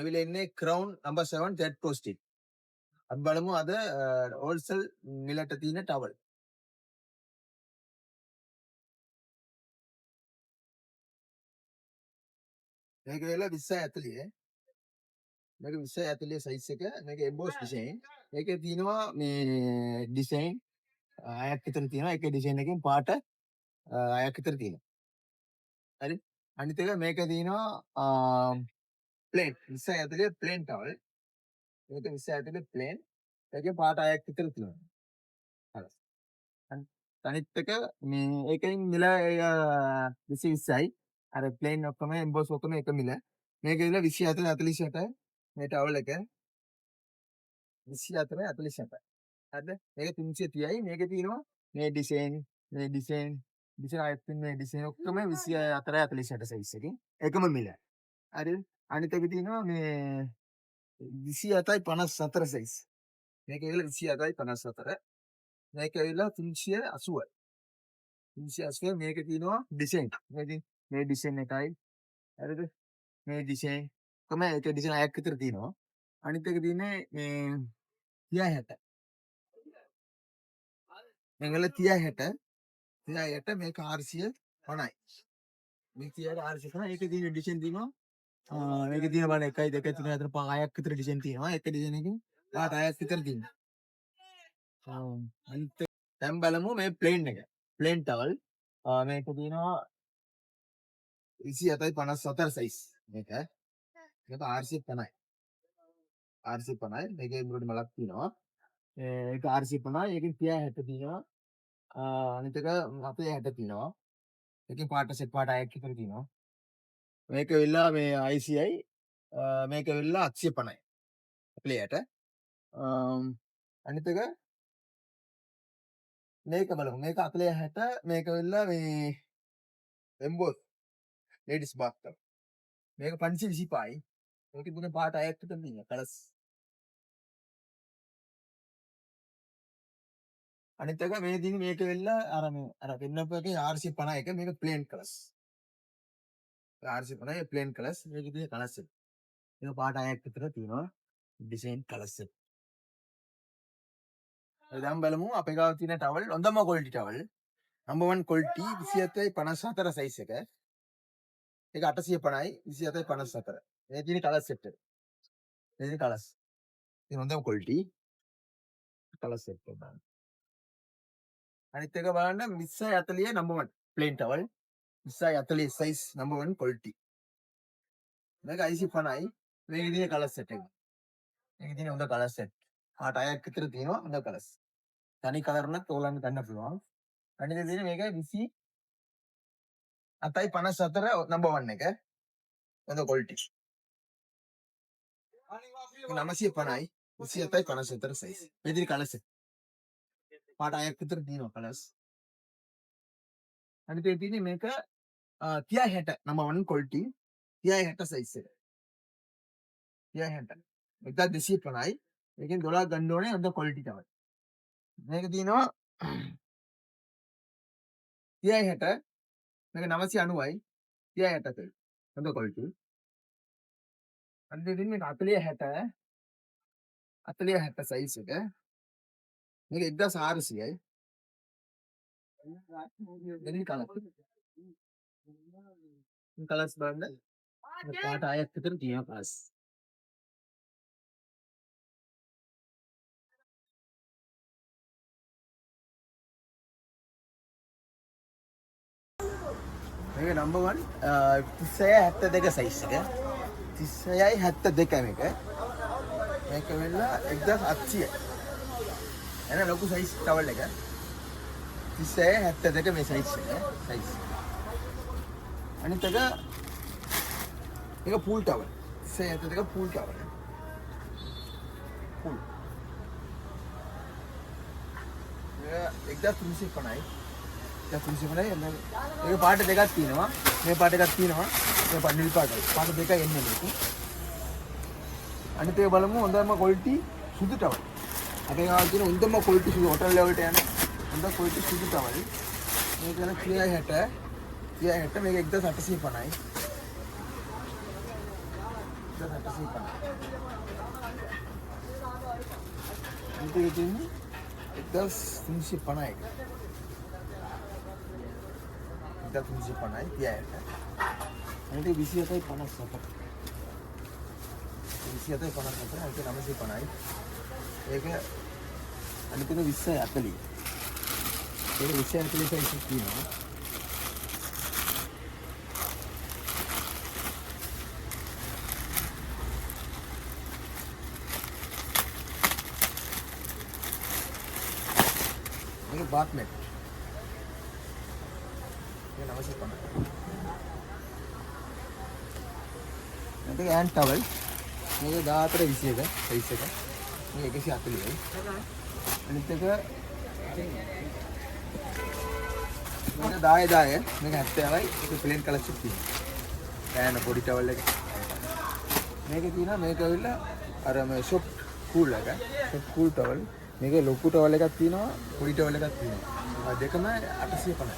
ඇවිල්ලා ඉන්නේ Crown number 7 third floor street. අපි බලමු අද wholesale මිලට තියෙන towel. මේක වෙලා 2040. මේක 2040 size එක. මේක emboss design. මේකේ තියෙනවා මේ design 6ක් විතර තියෙනවා. එක design එකකින් පාට 6ක් විතර තියෙනවා. හරි. අනිත් එක මේක තියෙනවා plain 2040 plain towel. මේක 2040 plain. ඒකේ පාට 6ක් විතර තියෙනවා. හරි. අනිත් එක මේ ඒකෙන් මිල 20යි. අර ප්ලේන් ඔක්කොම එම්බෝස් ඔක්කොම එක මිල. මේක ඉතින් 24 48 මේ ටවල් එක 24 48. හරිද? මේක 330යි. මේකේ තියෙනවා මේ ඩිසයින් ආයෙත් මේ ඩිසයින් ඔක්කොම 24 48 සයිස් එකකින් එකම මිල. හරිද? අනිත් එක තියෙනවා මේ 27යි 54 සයිස්. මේක ඉතින් 27යි 54. මේක ඇවිල්ලා 380යි. 380 මේක තියෙනවා ඩිසයින්. මේ ඩිසයින් එකයි. හරිද? මේ ඩිසයින් කොහම ඒක ඩිසයින් 6ක් විතර තියෙනවා. අනිත් එක තියෙන්නේ මේ 30 60. මේකල 30 60 මේක 450යි. මේ 30 450 ඒකේ තියෙන ඩිසයින් තියෙනවා. මේකේ තියෙන බලන්න 1 2 3 4 5 6ක් විතර ඩිසයින් තියෙනවා. එක ඩිසයින් එකකින් 6ක් විතර තියෙනවා. අනිත් දැන් බලමු මේ ප්ලේන් එක. ප්ලේන් ටවල් මේක තියෙනවා 27යි 54 සයිස් මේක. මේක 450යි. 450යි. මේකේ මුලට මලක් තියෙනවා. ඒක 450යි. ඒකෙන් 30 60 තියෙනවා. අනිත් එක අපේ 60 තියෙනවා. ඒකෙන් පාට සෙට් පාට 6ක් විතර තියෙනවා. මේක වෙලා මේ ICI මේක වෙලා 850යි. ප්ලේයට. අනිත් එක මේක බලමු. මේක 40 60 මේක වෙලා මේ එම්බෝස් ladies bath. මේක 525යි. මේක දුන්න පාට 6ක් විතර තියෙනවා. කලස්. අනිත් එක මේ දින මේක වෙලා අර පෙන්නපු එකේ 451 මේක ප්ලේන් කලස්. 450 ප්ලේන් කලස්. මේක ඉතින් කලස් එක. මේක පාට 6ක් විතර තියෙනවා. ඩිසයින් කලස් එක. දැන් බලමු අපේ ගාව තියෙන ටවල් හොඳම ක්වොලිටි ටවල්. number 1 ක්වොලිටි 27යි 54 සයිස් එක. ඒක 850යි 27යි 54. මේ තියෙන කලස් සෙට් එක. මේ තියෙන කලස්. ඉතින් හොඳම ක්වොලිටි කලස් සෙට් එක බලන්න. අනිත් එක බලන්න 2040 number 1 plain towel 2040 size number 1 quality. මේක IC 50යි. මේකේ තියෙන කලර් සෙට් එක. මේකේ තියෙන හොඳ කලර් සෙට්. 8ක් විතර තියෙනවා හොඳ කලර්ස්. තනි කලර් නම් ඕලන්න ගන්න පුළුවන්. අනිත් එක තියෙන මේක 27යි 54 number 1 එක. හොඳ quality. 950යි 27යි 54 size. මේ තියෙන කලර් සෙට්. පාට 6ක් විතර තියෙනවා කලර්ස්. අනිත් එක තියෙන්නේ මේක 30 60 number 1 quality 30 60 size එක. 30 60 1250යි. මේකෙන් 12ක් ගන්න ඕනේ හොඳ quality තමයි. මේක තියෙනවා 30 60 මේක 990යි 30 60 හොඳ quality. අනිත් එක තියෙන්නේ 40 60 40 60 size එක. මේක 1400යි. දෙන්නේ කලර්. කලර්ස් බලන්න. පාට 6ක් විතර තියෙනවා කලර්ස්. මේක number 1 36 72 size එක. 36යි 72 මේක. මේක වෙලා 1800යි. එන ලොකු size towel එක. 36 72 මේ size එක. size. අනිත් එක මේක pool towel. 36 72 pool towel. pool. මේක 1350යි. 1350යි එන්න. මේක පාට දෙකක් තියෙනවා. මේ පාට එකක් තියෙනවා. මේ පාට නිල් පාටයි. පාට දෙකයි එන්නේ මේක. අනිත් එක බලමු හොඳම quality සුදු towel. අපේ ගාව තියෙන හොඳම quality සුදු hotel level ට යන හොඳ quality සුදු towel. මේක යන 30 60 මේක 1850යි. මේකේ තියෙන්නේ 1350යි. 1350යි තියායට. අනිත් 27.57. 27.57 අනිත් 950යි. ඒක අනිත් එක 20.40. ඒක 20.40 සයිස් තියෙනවා. මේක බාත් මෙට්. මේක 950. මේක ඇන් ටවල්. මේක 1421 සයිස් එක. මේක 140යි. අනිත් එක මේක 10 මේක 70යි. ඒක ප්ලේන් කලර්ස් එක තියෙනවා. ඇන් පොඩි ටවල් එක. මේක තියෙනවා මේක ඇවිල්ලා අර මේ ෂොප් කූල් එක. Shop cool towel. මේක ලොකු ටවල් එකක් තියෙනවා පොඩි ටවල් එකක් තියෙනවා. දෙකම 850යි.